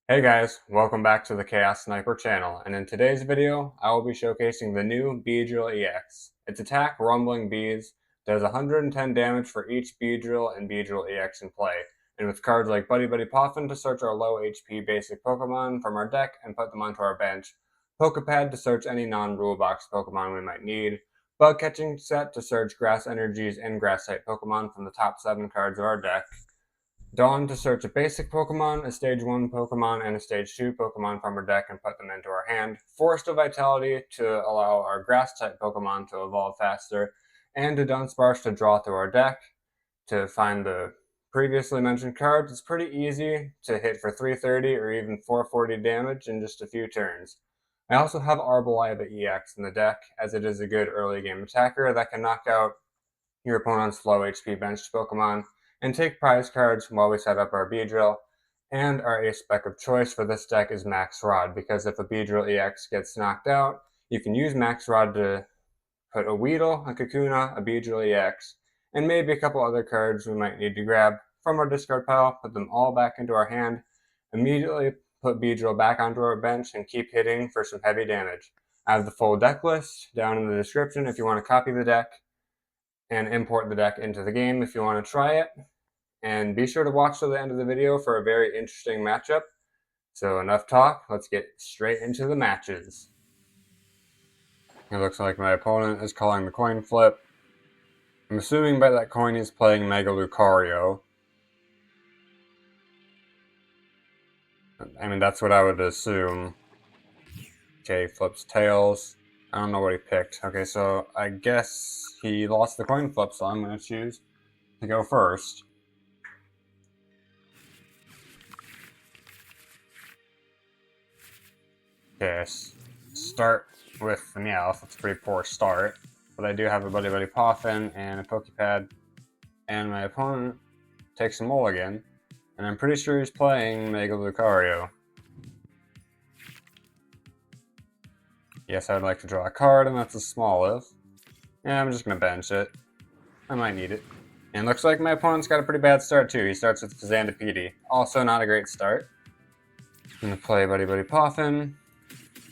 Hey guys, welcome back to the Chaos Sniper channel, and in today's video, I will be showcasing the new Beedrill EX. Its attack, Rumbling Bees, does 110 damage for each Beedrill and Beedrill EX in play, and with cards like Buddy-Buddy Poffin to search our low HP basic Pokemon from our deck and put them onto our bench, Poké Pad to search any non-rule box Pokemon we might need, Bug Catching Set to search Grass Energies and Grass-type Pokemon from the top 7 cards of our deck, Dawn to search a basic Pokemon, a Stage 1 Pokemon, and a Stage 2 Pokemon from our deck and put them into our hand. Forest of Vitality to allow our Grass-type Pokemon to evolve faster. And Dunsparce to draw through our deck. To find the previously mentioned cards, it's pretty easy to hit for 330 or even 440 damage in just a few turns. I also have Arboliva EX in the deck, as it is a good early game attacker that can knock out your opponent's low HP benched Pokemon and take prize cards while we set up our Beedrill. And our ace spec of choice for this deck is Max Rod, because if a Beedrill EX gets knocked out, you can use Max Rod to put a Weedle, a Kakuna, a Beedrill EX, and maybe a couple other cards we might need to grab from our discard pile, put them all back into our hand, immediately put Beedrill back onto our bench, and keep hitting for some heavy damage. I have the full deck list down in the description if you want to copy the deck and import the deck into the game if you want to try it. And be sure to watch till the end of the video for a very interesting matchup. So enough talk, let's get straight into the matches. It looks like my opponent is calling the coin flip. I'm assuming by that coin he's playing Mega Lucario. I mean, that's what I would assume. Okay, flips tails. I don't know what he picked. Okay, so I guess he lost the coin flip, so I'm going to choose to go first. Okay, start with the Meowth. That's a pretty poor start. But I do have a Buddy-Buddy Poffin and a Poké Pad. And my opponent takes a mulligan. And I'm pretty sure he's playing Mega Lucario. Yes, I'd like to draw a card, and that's a Smoliv. Yeah, I'm just going to bench it. I might need it. And looks like my opponent's got a pretty bad start too. He starts with Xandapede. Also not a great start. I'm going to play Buddy-Buddy Poffin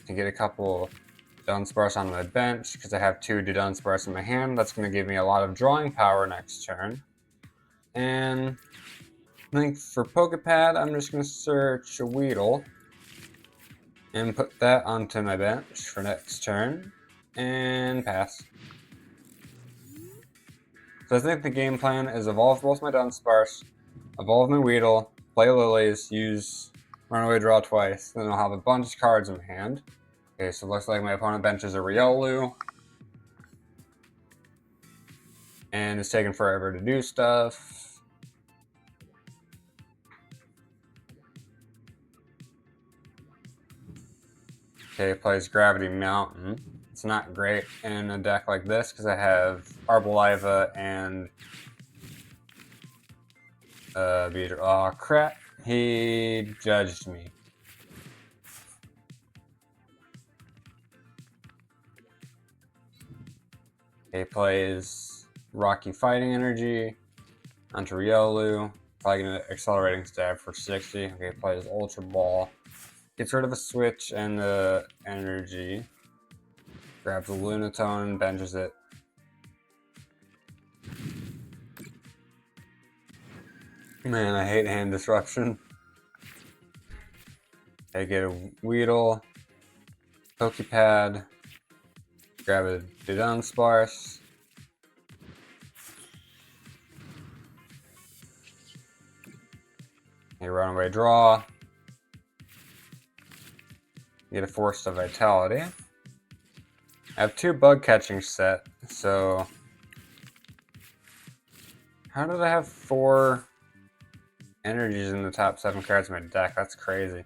to get a couple Dunsparce on my bench, because I have 2 Dudunsparce in my hand. That's going to give me a lot of drawing power next turn. And I think for Poké Pad, I'm just going to search a Weedle and put that onto my bench for next turn, and pass. So I think the game plan is evolve both my Dunsparce, evolve my Weedle, play Lillies, use Runaway Draw twice, then I'll have a bunch of cards in my hand. Okay, so it looks like my opponent benches a Riolu, and it's taking forever to do stuff. Okay, it plays Gravity Mountain. It's not great in a deck like this because I have Arboliva and Beedrill. Oh crap, he judged me. Okay, plays Rocky Fighting Energy onto Riolu. Probably gonna accelerating stab for 60. Okay, plays Ultra Ball. Gets rid of a switch and the energy. Grabs a Lunatone, benches it. Man, I hate hand disruption. I get a Weedle, Poké Pad, grab a Dudunsparce. A Runaway Draw. Get a Forest of Vitality. I have 2 Bug Catching set, so how did I have 4 energies in the top 7 cards of my deck? That's crazy.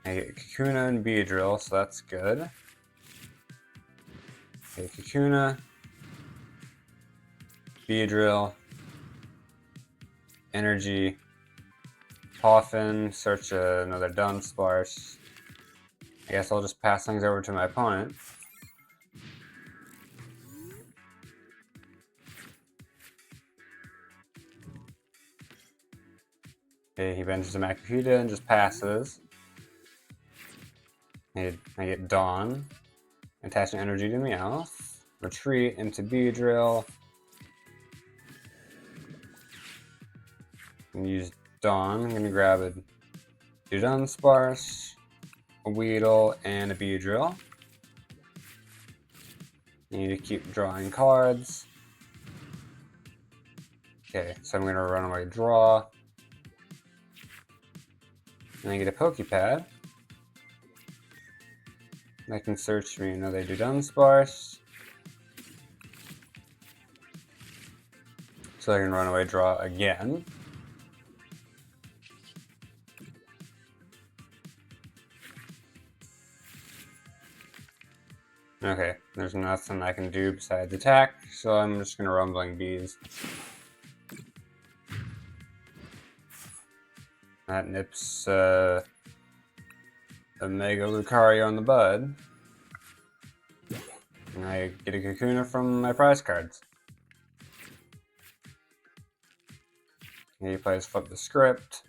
I get Kakuna and Beedrill, so that's good. Okay, Kakuna, Beedrill, energy, Poffin, search another Dunsparce. I guess I'll just pass things over to my opponent. Okay, he benches a Makuhita and just passes. I get Dawn, attaching energy to Meowth, retreat into Beedrill, and use Dawn. I'm going to grab a Dudunsparce, a Weedle, and a Beedrill. You need to keep drawing cards. Okay, so I'm going to run away draw. And I get a Poké Pad. I can search me another Dudunsparce. So I can run away draw again. Okay, there's nothing I can do besides attack, so I'm just gonna Rumbling Bees. That nips a Mega Lucario in the bud. And I get a Kakuna from my prize cards. And he plays Flip the Script.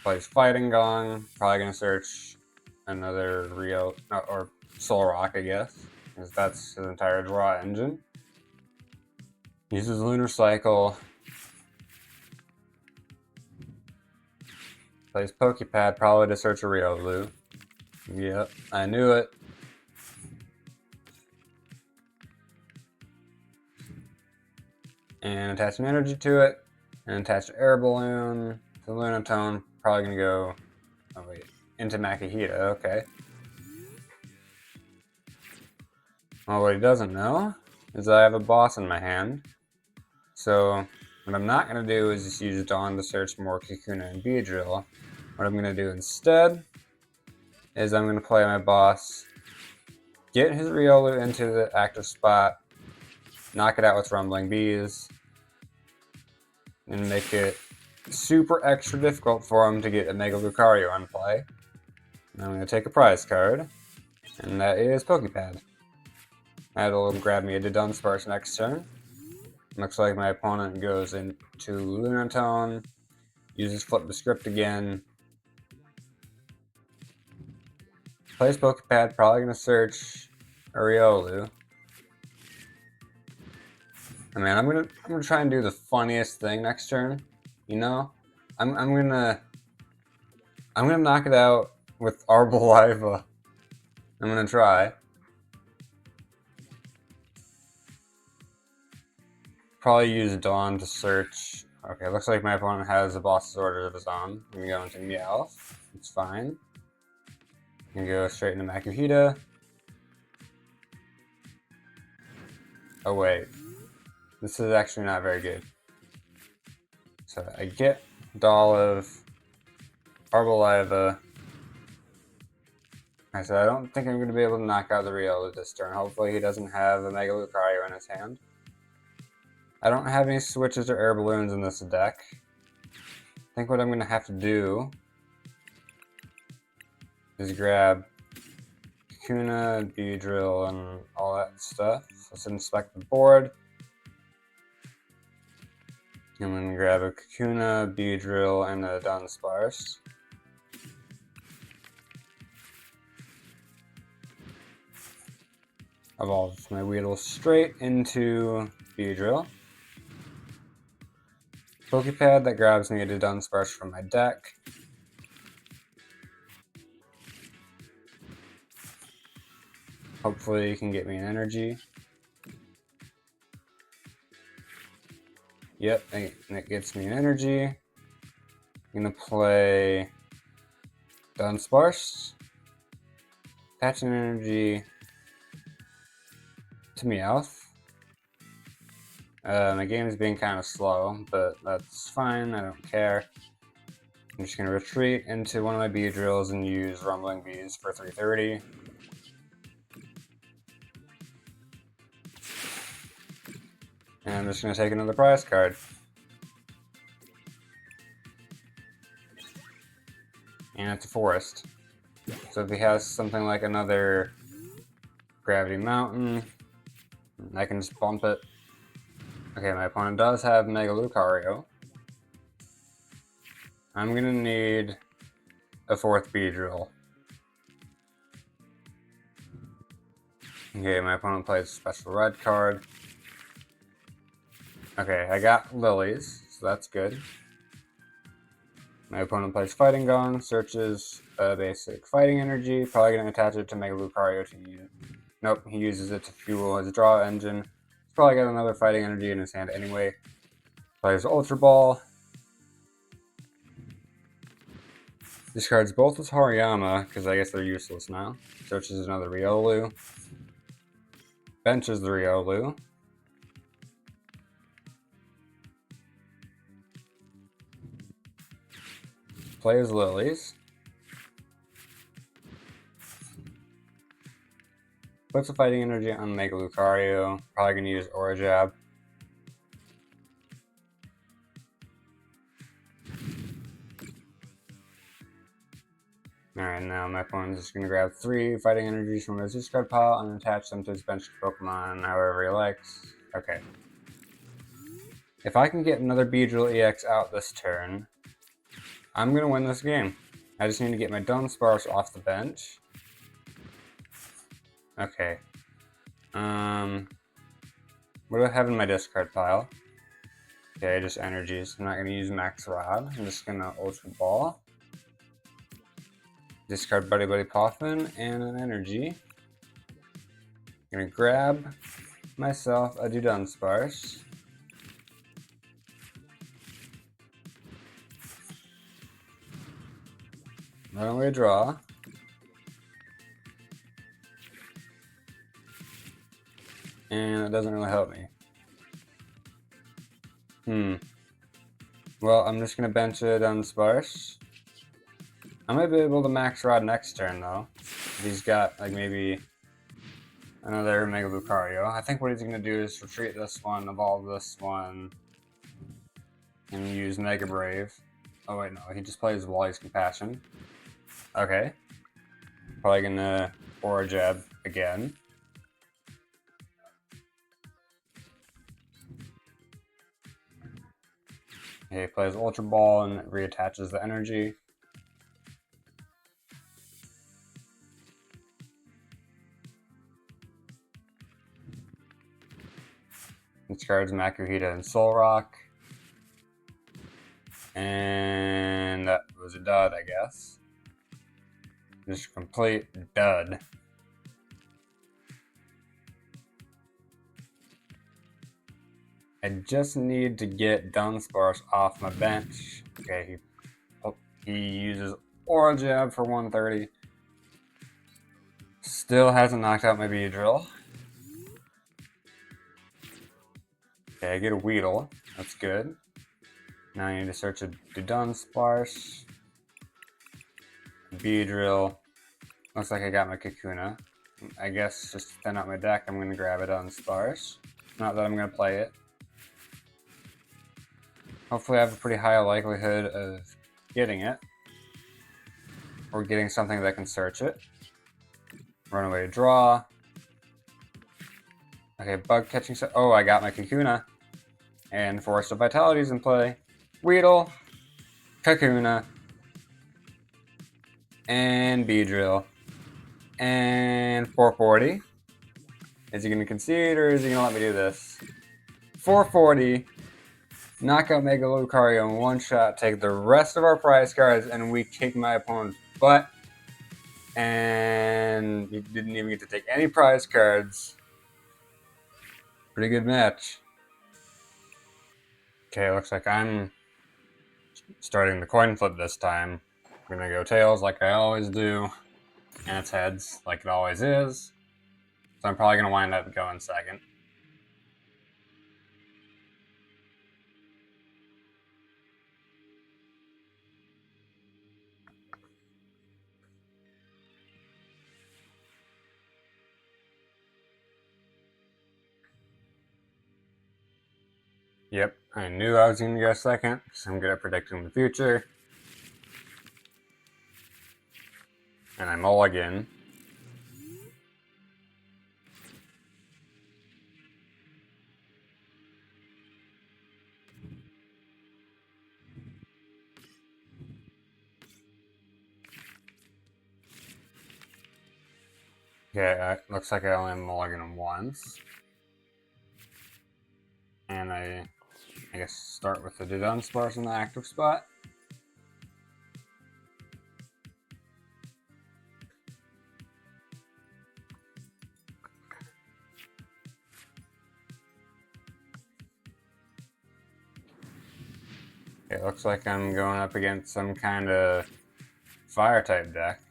Plays Fighting Gong. Probably gonna search another Rio or Soul Rock, I guess, because that's his entire draw engine. Uses Lunar Cycle. Plays Poké Pad, probably to search a Riolu. Yep, I knew it. And attach an energy to it, and attach an air balloon to Lunatone. Probably gonna go, oh wait, into Makihita, okay. Well, what he doesn't know is that I have a boss in my hand. So what I'm not gonna do is just use Dawn to search more Kakuna and Beedrill. What I'm gonna do instead is I'm gonna play my boss, get his Riolu into the active spot, knock it out with Rumbling Bees, and make it super extra difficult for him to get a Mega Lucario on play. And I'm gonna take a prize card, and that is Poké Pad. That'll grab me a Dunsparce next turn. Looks like my opponent goes into Lunatone, uses Flip the Script again, plays Poké Pad, probably gonna search a Riolu. I mean, I'm gonna try and do the funniest thing next turn. You know, I'm gonna knock it out with Arboliva. I'm gonna try. Probably use Dawn to search. Okay, looks like my opponent has a boss's order of his own. I'm gonna go into Meowth. It's fine. I'm gonna go straight into Makihita. Oh wait, this is actually not very good. So I get Dolliv, Arboliva. I said I don't think I'm gonna be able to knock out the Riolu this turn. Hopefully he doesn't have a Mega Lucario in his hand. I don't have any switches or air balloons in this deck. I think what I'm going to have to do is grab Kakuna, Beedrill, and all that stuff. Let's inspect the board. I'm going to grab a Kakuna, Beedrill, and a Dunsparce. Evolve my Weedle straight into Beedrill. Poké Pad that grabs me a Dunsparce from my deck. Hopefully you can get me an energy. Yep, and it gets me an energy. I'm gonna play Dunsparce. Attach an energy to Meowth. My game is being kind of slow, but that's fine, I don't care. I'm just going to retreat into one of my Beedrills and use Rumbling Bees for 330. And I'm just going to take another prize card. And it's a Forest. So if he has something like another Gravity Mountain, I can just bump it. Okay, my opponent does have Mega Lucario. I'm gonna need a fourth Beedrill. Okay, my opponent plays Special Red Card. Okay, I got Lillies, so that's good. My opponent plays Fighting Gong, searches a basic Fighting Energy, probably going to attach it to Mega Lucario to use. Nope, he uses it to fuel his draw engine. He's probably got another Fighting Energy in his hand anyway. Plays Ultra Ball. Discards both his Hariyama, because I guess they're useless now. Searches another Riolu. Benches the Riolu. Plays Lillies. Puts a Fighting Energy on Mega Lucario. Probably going to use Aura Jab. Alright, now my opponent is just going to grab 3 Fighting Energies from his discard pile and attach them to his bench Pokemon however he likes. Okay. If I can get another Beedrill EX out this turn, I'm going to win this game. I just need to get my Dunsparce off the bench. Okay. What do I have in my discard pile? Okay, just energies. I'm not going to use Max Rod. I'm just going to Ultra Ball. Discard Buddy-Buddy Poffin and an energy. I'm going to grab myself a Dudunsparce. Run away draw. And it doesn't really help me. Well, I'm just going to bench a Dunsparce. I might be able to Max Rod next turn, though. He's got, like, maybe another Mega Lucario. I think what he's going to do is retreat this one, evolve this one, and use Mega Brave. Oh, wait, no. He just plays Wally's Compassion. Okay. Probably going to Aura Jab again. Okay, he plays Ultra Ball and reattaches the energy. Discards Makuhita and Soul Rock. And that was a dud, I guess. Just a complete dud. I just need to get Dunsparce off my bench. Okay, he uses Aura Jab for 130. Still hasn't knocked out my Beedrill. Okay, I get a Weedle. That's good. Now I need to search a Dunsparce. Beedrill. Looks like I got my Kakuna. I guess just to thin out my deck, I'm going to grab a Dunsparce. Not that I'm going to play it. Hopefully I have a pretty high likelihood of getting it. Or getting something that can search it. Runaway draw. Okay, bug catching set. Oh, I got my Kakuna. And Forest of Vitality is in play. Weedle, Kakuna, and Beedrill. And 440. Is he going to concede or is he going to let me do this? 440. Knock out Mega Lucario in one shot. Take the rest of our prize cards and we kick my opponent's butt. And he didn't even get to take any prize cards. Pretty good match. Okay, looks like I'm starting the coin flip this time. I'm gonna go tails like I always do. And it's heads like it always is. So I'm probably gonna wind up going second. Yep, I knew I was going to go second, because I'm good at predicting the future. And I mulligan. Okay, looks like I only mulligan him once. And I guess start with the Dudunsparce in the active spot. It looks like I'm going up against some kind of fire type deck.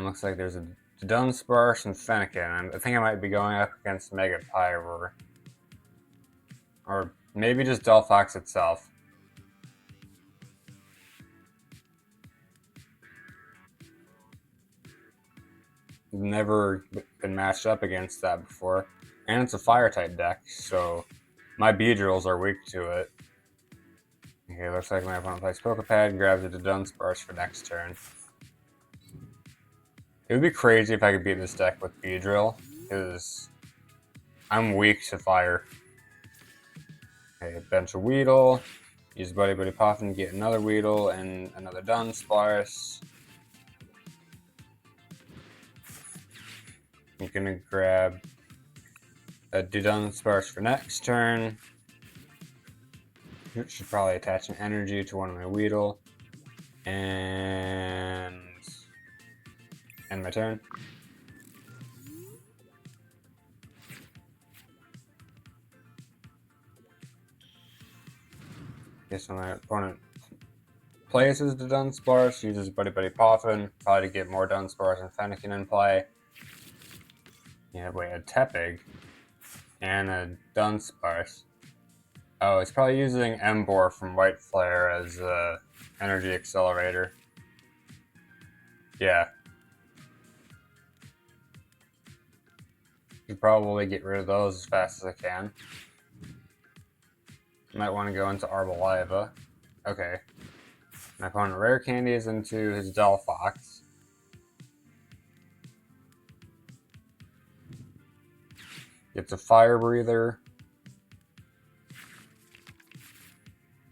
Looks like there's a Dunsparce and Fennekin. I think I might be going up against Mega Pyro. Or maybe just Delphox itself. Never been matched up against that before. And it's a fire type deck, so my Beedrills are weak to it. Okay, looks like my opponent plays Poké Pad and grabs a Dunsparce for next turn. It would be crazy if I could beat this deck with Beedrill, because I'm weak to fire. Okay, bench a Weedle, use Buddy-Buddy Poffin to get another Weedle and another Dunsparce. I'm gonna grab a Dudunsparce for next turn. Should probably attach an energy to one of my Weedle. And end my turn. Okay, so my opponent places the Dunsparce, uses Buddy-Buddy Poffin, probably to get more Dunsparce and Fennekin in play. Yeah, wait, a Tepig and a Dunsparce. Oh, he's probably using Emboar from White Flare as a energy accelerator. Yeah. Should probably get rid of those as fast as I can. Might want to go into Arboliva. Okay. My opponent rare candies into his Delphox. Gets a Fire Breather.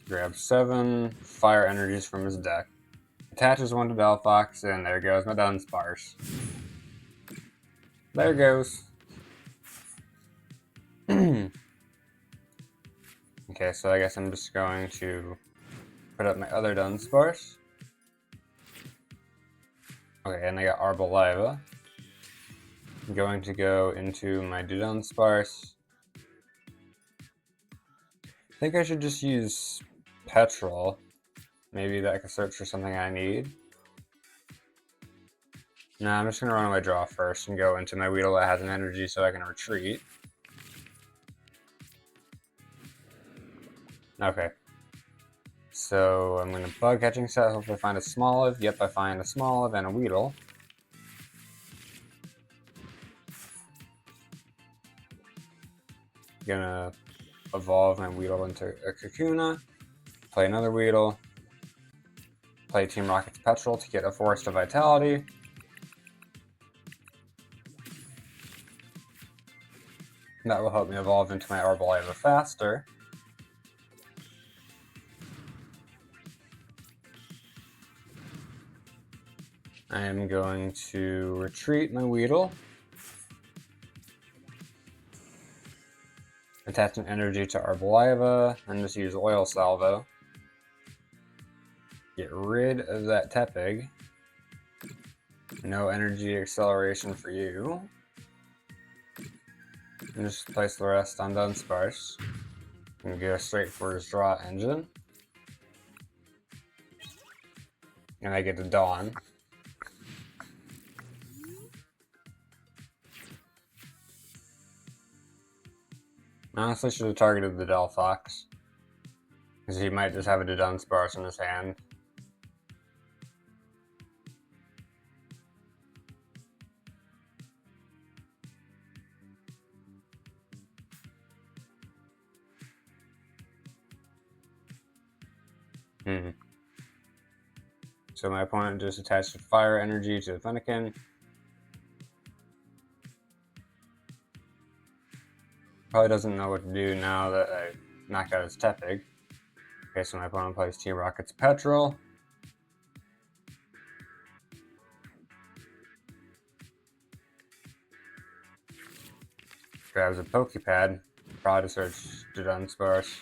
Grabs 7 fire energies from his deck. Attaches one to Delphox, and there goes my Dunsparce. There goes. Okay, so I guess I'm just going to put up my other Dunsparce. Okay, and I got Arboliva. I'm going to go into my Dudunsparce. I think I should just use Petrel. Maybe that could search for something I need. Nah, I'm just going to run away draw first and go into my Weedle that has an energy so I can retreat. Okay. So I'm going to bug catching set, hopefully find a Smoliv. Yep, I find a Smoliv and a Weedle. Gonna evolve my Weedle into a Kakuna. Play another Weedle. Play Team Rocket's Petrel to get a Forest of Vitality. That will help me evolve into my Arboliva faster. I am going to retreat my Weedle. Attach an energy to Arboliva, and just use Oil Salvo. Get rid of that Tepig. No energy acceleration for you. And just place the rest on Dunsparce. And go straight for his draw engine. And I get a Dawn. Honestly, should have targeted the Delphox, because he might just have a Dunsparce in his hand. So my opponent just attached fire energy to the Fennekin. Probably doesn't know what to do now that I knocked out his Tepig. Okay, so my opponent plays Team Rocket's Petrel. Grabs a Poké Pad. Probably to search Dudunsparce.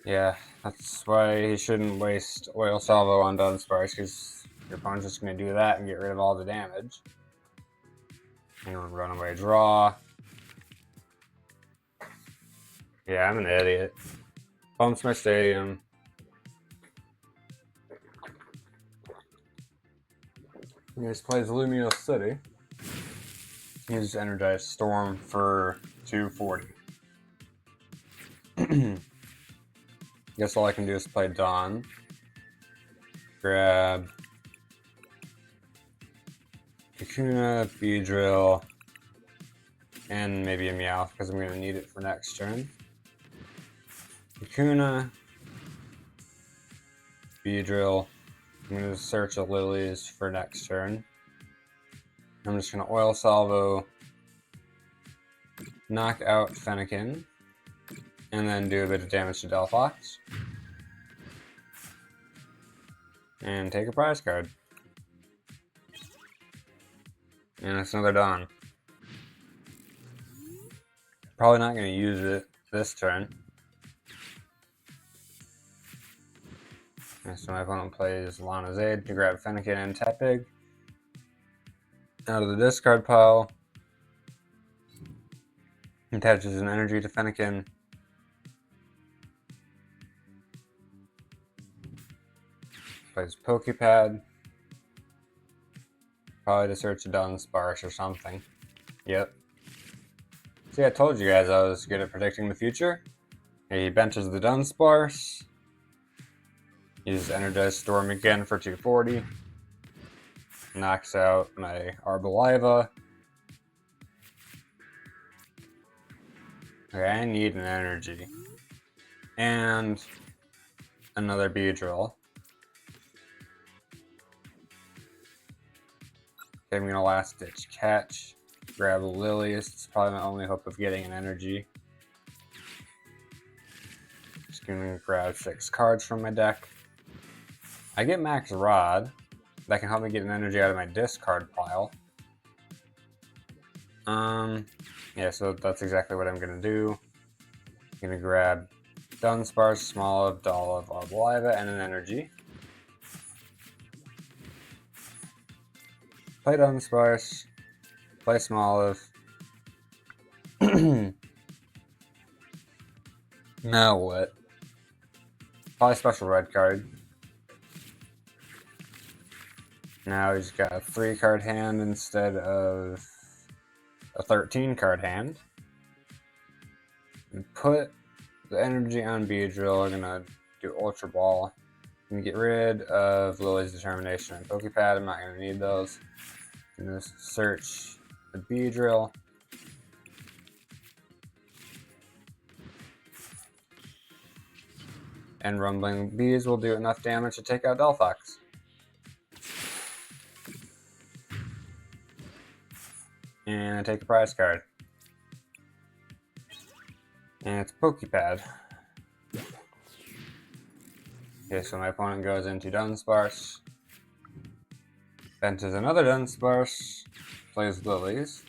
Yeah, that's why he shouldn't waste Oil Salvo on Dunsparce, because your opponent's just going to do that and get rid of all the damage. And Runaway Draw. Yeah, I'm an idiot. Pumps my stadium. He just plays Lumio City. He's Energized Storm for 240. Guess all I can do is play Dawn. Grab Kakuna, Beedrill, and maybe a Meowth because I'm going to need it for next turn. Kakuna, Beedrill. I'm going to search the Lilies for next turn. I'm just going to Oil Salvo, knock out Fennekin, and then do a bit of damage to Delphox. And take a prize card. And it's another Dawn. Probably not going to use it this turn. And so my opponent plays Lana's Aid to grab Fennekin and Tepig out of the discard pile. Attaches an energy to Fennekin. Plays Poké Pad. Probably to search a Dunsparce or something. Yep. See, I told you guys I was good at predicting the future. He benches the Dunsparce. Uses Energized Storm again for 240. Knocks out my Arboliva. Okay, I need an energy. And another Beedrill. Okay, I'm gonna last ditch catch. Grab a Lillie. It's probably my only hope of getting an energy. Just gonna grab 6 cards from my deck. I get Max Rod. That can help me get an energy out of my discard pile. Yeah, so that's exactly what I'm gonna do. I'm gonna grab Dunsparce, Smoliv, Dolliv, Arboliva, and an energy. Play Dunsparce. Play Smoliv. Now what? Probably Special Red Card. Now he's got a 3-card hand instead of a 13-card hand. And put the energy on Beedrill. We're gonna do Ultra Ball. I'm gonna get rid of Lily's Determination and Poké Pad. I'm not gonna need those. I'm gonna search the Beedrill. And Rumbling Bees will do enough damage to take out Delphox. And I take a prize card. And it's Poké Pad. Okay, so my opponent goes into Dunsparce. Benches another Dunsparce. Plays Lilies.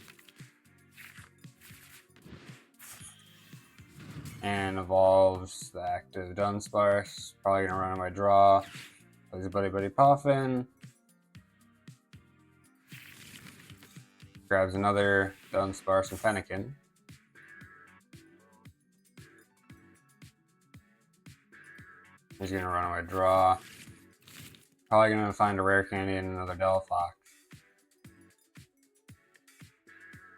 And evolves the active Dunsparce. Probably gonna run on my draw. Plays Buddy-Buddy Poffin. Grabs another Dunsparce and Fennekin. He's gonna run away draw. Probably gonna find a rare candy and another Delphox.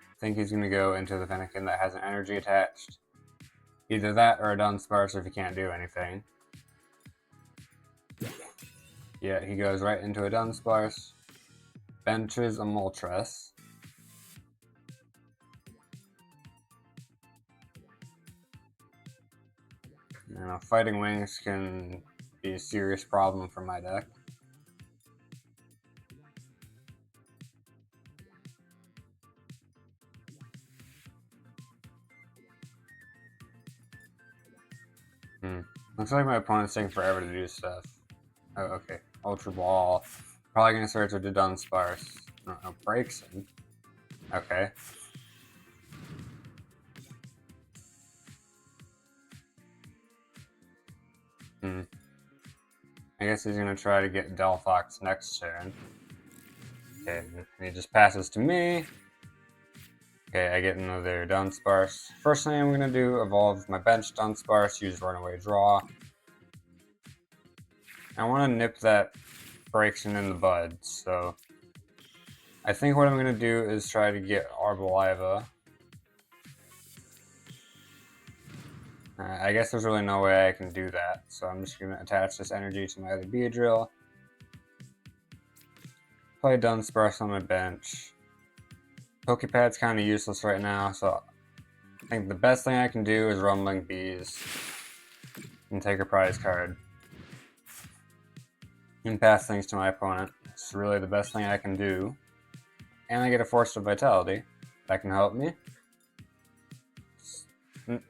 I think he's gonna go into the Fennekin that has an energy attached. Either that or a Dunsparce if he can't do anything. Yeah, he goes right into a Dunsparce. Benches a Moltres. Now, Fighting Wings can be a serious problem for my deck. Looks like my opponent's taking forever to do stuff. Oh, okay. Ultra Ball. Probably gonna search with the Dunsparce. Breaks him. Okay. I guess he's gonna try to get Delphox next turn. Okay, and he just passes to me. Okay, I get another Dunsparce. First thing I'm gonna do, evolve my bench Dunsparce, use Runaway Draw. I wanna nip that Breaking in the bud, so I think what I'm gonna do is try to get Arboliva. I guess there's really no way I can do that, so I'm just gonna attach this energy to my other Beedrill. Play Dunsparce on my bench. Poké Pad's kind of useless right now, so I think the best thing I can do is Rumbling Bees and take a prize card and pass things to my opponent. It's really the best thing I can do. And I get a Forest of Vitality. That can help me.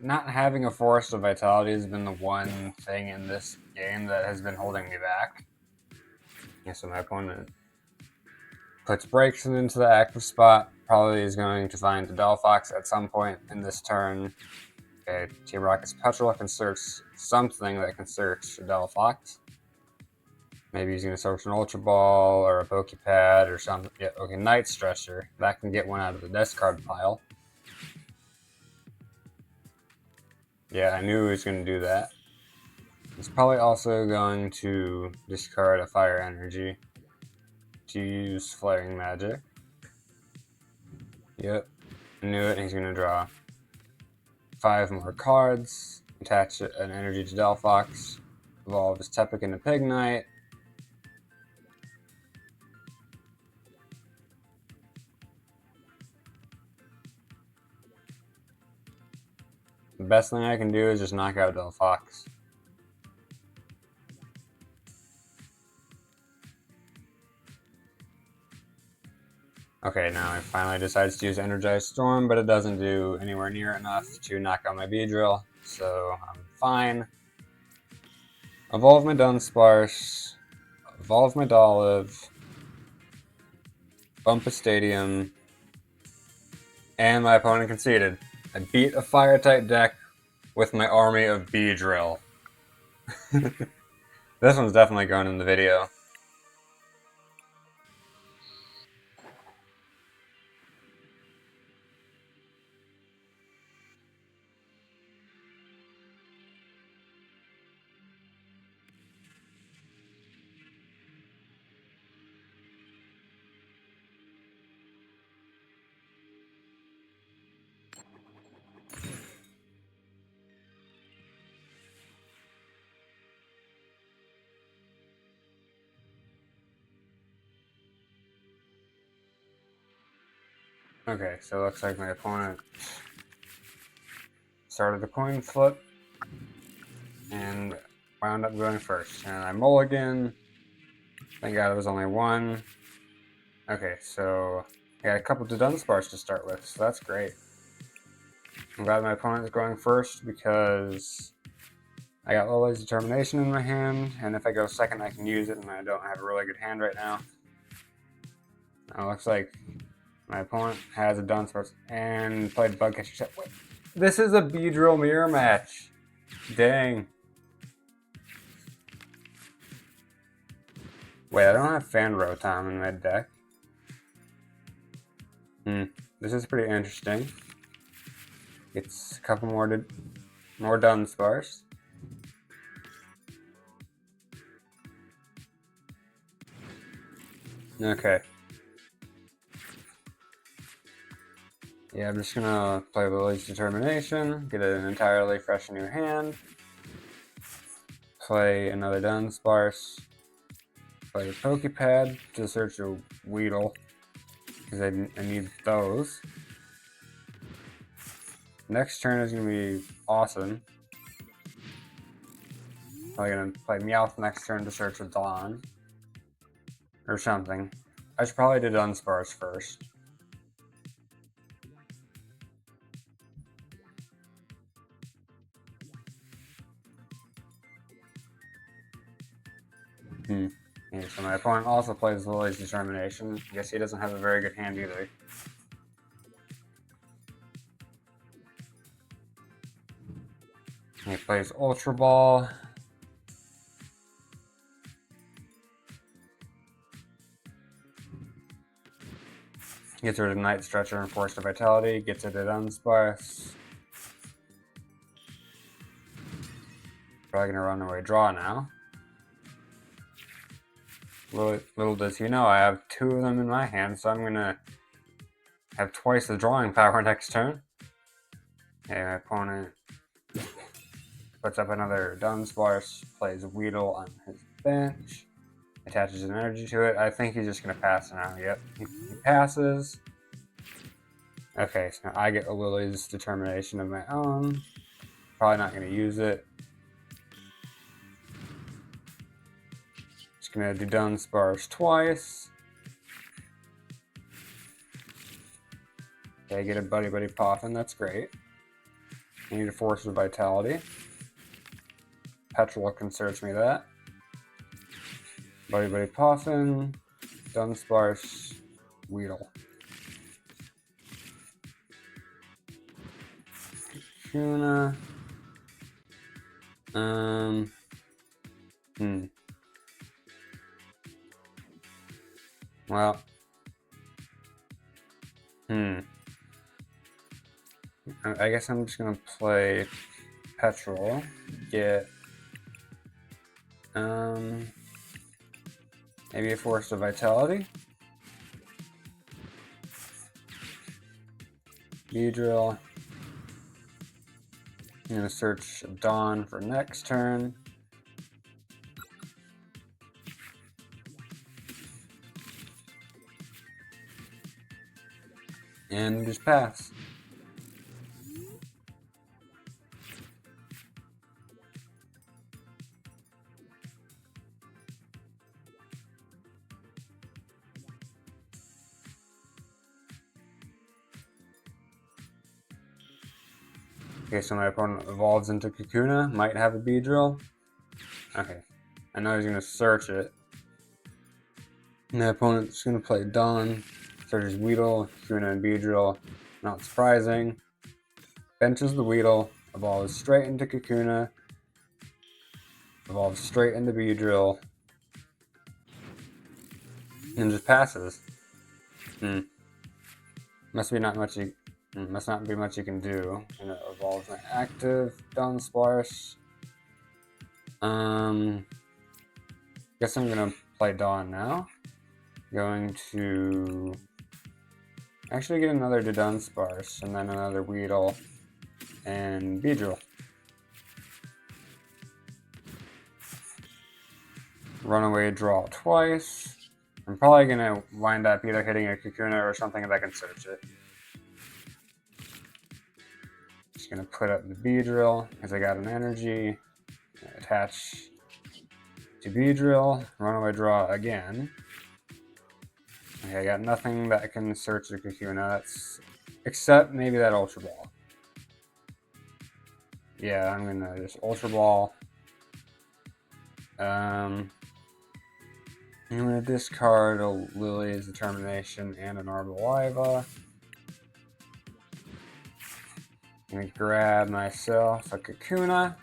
Not having a Forest of Vitality has been the one thing in this game that has been holding me back. Yeah, so my opponent puts Breaking into the active spot. Probably is going to find the Delphox at some point in this turn. Okay, Team Rocket's Petrel can search something that can search a Delphox. Maybe he's going to search an Ultra Ball or a Poké Pad or something. Yeah, okay, Night Stretcher. That can get one out of the discard pile. Yeah, I knew he was going to do that. He's probably also going to discard a Fire Energy to use Flaring Magic. Yep, I knew it. He's going to draw 5 more cards, attach an energy to Delphox, evolve his Tepic into Pignite. The best thing I can do is just knock out Delphox. Okay, now I finally decides to use Energized Storm, but it doesn't do anywhere near enough to knock out my Beedrill, so I'm fine. Evolve my Dunsparce, evolve my Dolliv, bump a Stadium, and my opponent conceded. I beat a Fire-type deck with my army of Beedrill. This one's definitely going in the video. Okay, so it looks like my opponent started the coin flip and wound up going first. And I mulligan. Thank God it was only one. Okay, so I got a couple of Dunsparce to start with, so that's great. I'm glad my opponent is going first because I got Lily's Determination in my hand, and if I go second I can use it, and I don't have a really good hand right now. Now it looks like my opponent has a Dunsparce and played Bug Catcher set. Wait, this is a Beedrill mirror match. Dang. Wait, I don't have Fan Rotom in my deck. This is pretty interesting. It's a couple more Dunsparce. Okay. Yeah, I'm just gonna play Lily's Determination, get an entirely fresh new hand, play another Dunsparce, play a Poké Pad to search a Weedle, because I need those. Next turn is gonna be awesome. Probably gonna play Meowth next turn to search a Dawn, or something. I should probably do Dunsparce first. Yeah, so my opponent also plays Lily's Determination. I guess he doesn't have a very good hand either. He plays Ultra Ball. Gets rid of Night Stretcher and Forest of Vitality. Gets rid of Dunsparce. Probably gonna run away draw now. Little does he know, I have 2 of them in my hand, so I'm gonna have twice the drawing power next turn. Okay, my opponent puts up another Dunsparce, plays Weedle on his bench, attaches an energy to it. I think he's just gonna pass now. Yep, he passes. Okay, so now I get a Lillie's Determination of my own. Probably not gonna use it. Just gonna do Dunsparce twice. Okay, I get a Buddy-Buddy Poffin, that's great. I need a Force of Vitality. Petrel can search me that. Buddy-Buddy Poffin, Dunsparce, Weedle. Kakuna. Well. I guess I'm just gonna play Petrel, get maybe a Forest of Vitality, Beedrill. I'm gonna search Dawn for next turn. And just pass. Okay, so my opponent evolves into Kakuna, might have a Beedrill. Okay, I know he's gonna search it. My opponent's gonna play Dawn, searches Weedle, Kakuna, and Beedrill. Not surprising. Benches the Weedle, evolves straight into Kakuna, evolves straight into Beedrill, and just passes. Must not be much you can do. And it evolves an active Dunsparce. Guess I'm gonna play Dawn now. Going to actually get another Dudunsparce and then another Weedle and Beedrill. Runaway draw twice. I'm probably gonna wind up either hitting a Kakuna or something if I can search it. Just gonna put up the Beedrill because I got an energy. Attach to Beedrill. Runaway draw again. Okay, I got nothing that can search the Kakuna, except maybe that Ultra Ball. Yeah, I'm gonna just Ultra Ball. I'm gonna discard a Lillie's Determination and an Arboliva. I'm gonna grab myself a Kakuna.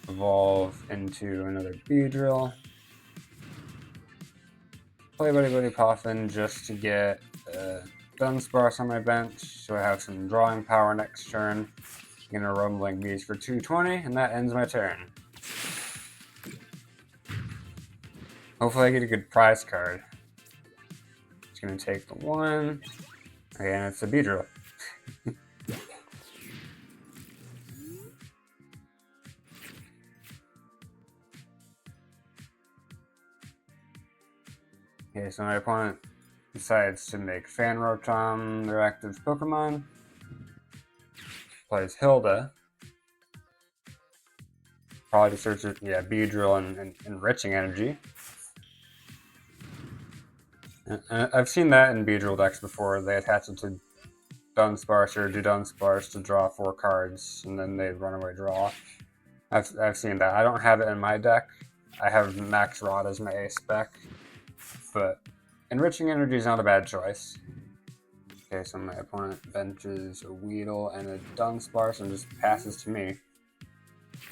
Evolve into another Beedrill. Play Buddy-Buddy Poffin just to get Dunsparce on my bench, so I have some drawing power next turn. I'm gonna Rumbling Bees for 220, and that ends my turn. Hopefully I get a good prize card. Just gonna take the 1. Okay, and it's a Beedrill. Okay, so my opponent decides to make Fan Rotom their active Pokemon. Plays Hilda. Probably to search it, yeah, Beedrill and Enriching Energy. And I've seen that in Beedrill decks before. They attach it to Dunsparce or Dudunsparce to draw 4 cards, and then they run away draw. I've seen that. I don't have it in my deck. I have Max Rod as my A spec. But Enriching Energy is not a bad choice. Okay, so my opponent benches a Weedle and a Dunsparce and just passes to me.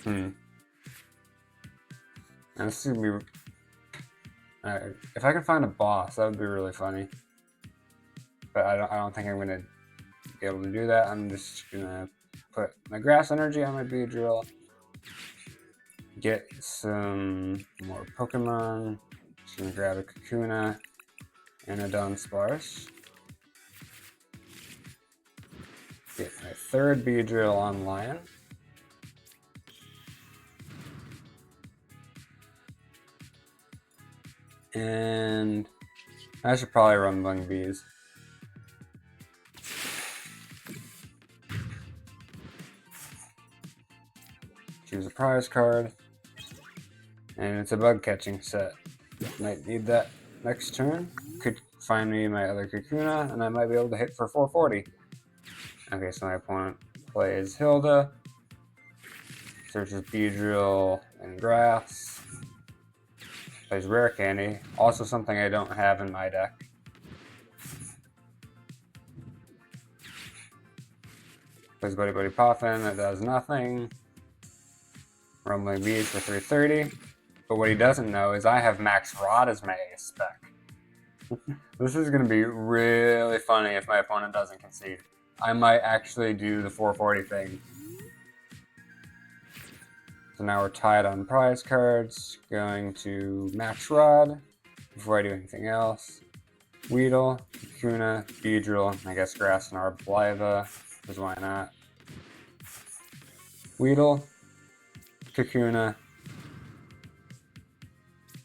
And this is gonna be If I can find a boss, that would be really funny. But I don't think I'm gonna be able to do that. I'm just gonna put my Grass Energy on my Beedrill. Get some more Pokemon. Just gonna grab a Kakuna and a Dunsparce. Get my third Beedrill online. And I should probably Rumbling Bees. Choose a prize card. And it's a bug catching set. Might need that next turn. Could find me my other Kakuna, and I might be able to hit for 440. Okay, so my opponent plays Hilda. Searches Beedrill and Grass. Plays Rare Candy, also something I don't have in my deck. Plays Buddy-Buddy Poffin, that does nothing. Rumbling Bees for 330. But what he doesn't know is I have Max Rod as my ace spec. This is going to be really funny if my opponent doesn't concede. I might actually do the 440 thing. So now we're tied on prize cards. Going to Max Rod before I do anything else. Weedle, Kakuna, Beedrill, I guess Grass and Arboliva, because why not? Weedle, Kakuna,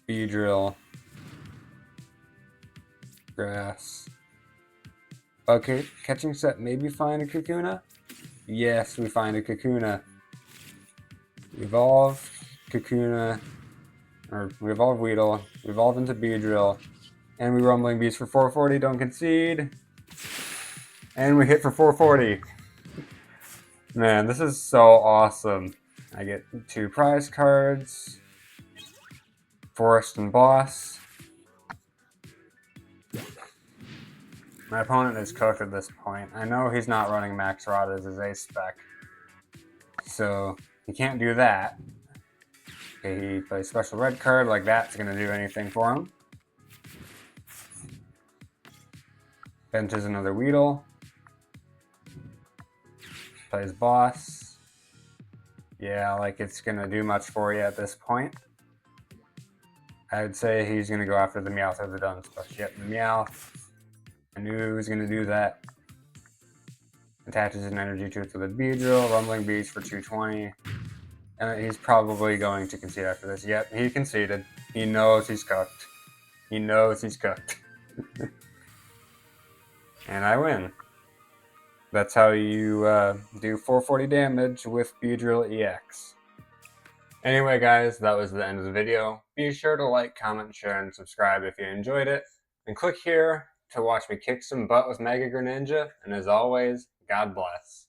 Beedrill, Grass. Okay, catching set, maybe find a Kakuna? Yes, we find a Kakuna. Evolve Kakuna, or we evolve Weedle, we evolve into Beedrill, and we Rumbling Bees for 440, don't concede. And we hit for 440. Man, this is so awesome. I get 2 prize cards, Forest and Boss. My opponent is cooked at this point. I know he's not running Max Rod as his ace spec, so he can't do that. Okay, he plays Special Red Card, like that's going to do anything for him. Benches another Weedle. Plays Boss. Yeah, like it's going to do much for you at this point. I would say he's going to go after the Meowth or the Dunsparce. Yep, the Meowth. I knew he was going to do that. Attaches an energy to it with a Beedrill. Rumbling Bees for 220. And he's probably going to concede after this. Yep, he conceded. He knows he's cooked. He knows he's cooked. And I win. That's how you do 440 damage with Beedrill EX. Anyway guys, that was the end of the video. Be sure to like, comment, share, and subscribe if you enjoyed it. And click here to watch me kick some butt with Mega Greninja. And as always, God bless.